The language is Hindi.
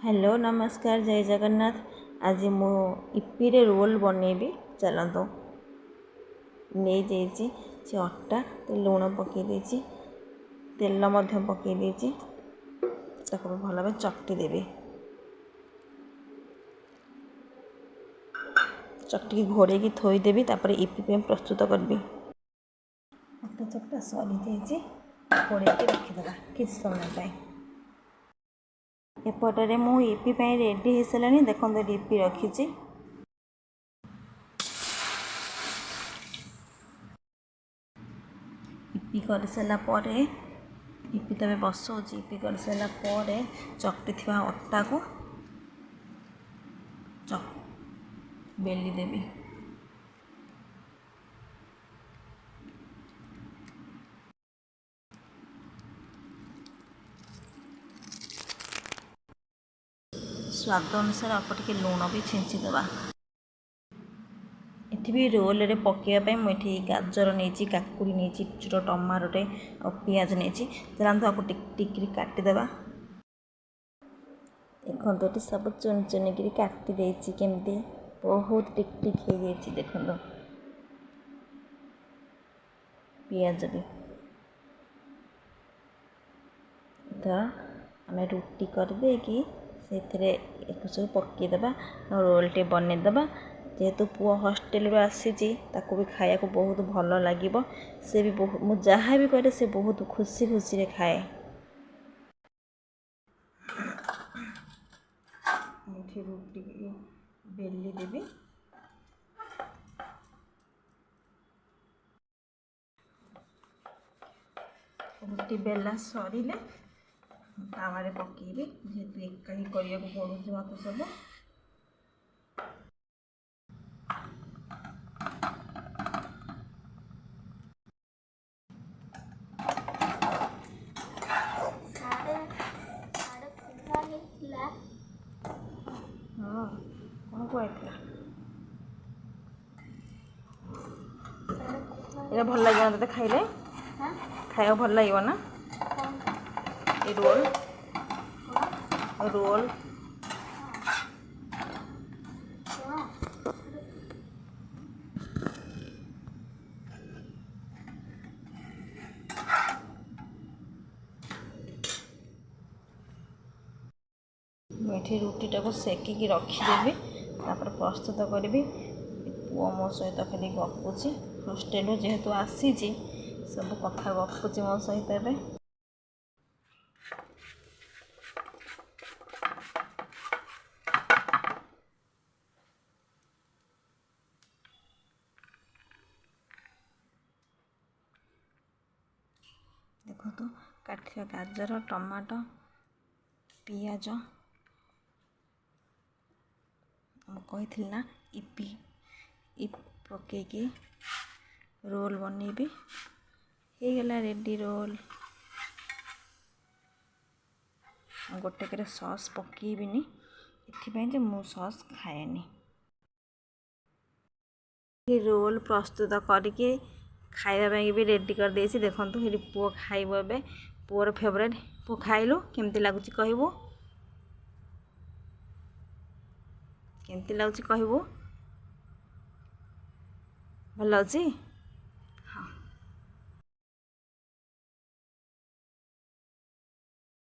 हेलो नमस्कार जय जगन्नाथ। आज मु इपी रे रोल बनैबी चलतो नहीं जाइए से अटा लुण पकई देछि तेल पकई देछि ताको भल भाव चकटी देबी। चकटी घोड़े थोईदेवी तापर इपी पे प्रस्तुत करबी। अटा चकटा सरी जाइए घोड़े रखीदा किस समय एपटे मु इपी रेडी हो सारे देखो इपी रखी इपी कर सारापर इपी तब बसौची इपी कर सारापर चकटी थी अटा को बेली देवी। स्वाद अनुसार आप टे लुण भी छींचीदे। ये भी रोल रे पकड़ापी मुझे गाजर नहीं काकुड़ी नहीं छोट टमाटोटे और पियाज नहीं चलते आपको टिक टिक काटिदे। देखो ये सब चुन चुन कर काटी देछि केमती बहुत टिक टिक हो जाइए। देखो पियाज भी तो आम रुटी करदे कि से सब पकईदे रोल टे बनईदे। जेहेतु पुआ हॉस्टेल रू आसी ताको भी खाया को बहुत भल लगे से भी बहुत मु जहाँ भी करे से बहुत खुशी खुशी रे खाए। मुझे रुटी बेली देवी रुटी बेला सरिले तावे पकईबी जेहेतु एका ही करिया को पड़ुଛି मत सब। हाँ कौन कहला ये भल लगे ना ते खाइले खाया भल लगे ना ये रोल रोल मुझे रुटीटा को सेकिकी रखीदेवी तापर प्रस्तुत करी। पुओ मो सहित खाली गपुची हॉस्टेल जेहेतु आसी सब कथा गपुची मो सहित एवं। देखो तो काटिया गाजर टमाटो पियाज कही ना इपी पकईकी रोल बनईबी हो गला रेडी रोल। गोटे सॉस पकईबिनी ये मु सॉस खाएनी। रोल प्रस्तुत करके खाइबा भी रेडी कर देसी। देखो ये पुओ खाइब ए पुओर फेवरेट पुओ खाइलु केमती लगुच कहबू केमती लगुच कहबू भल अच्छी।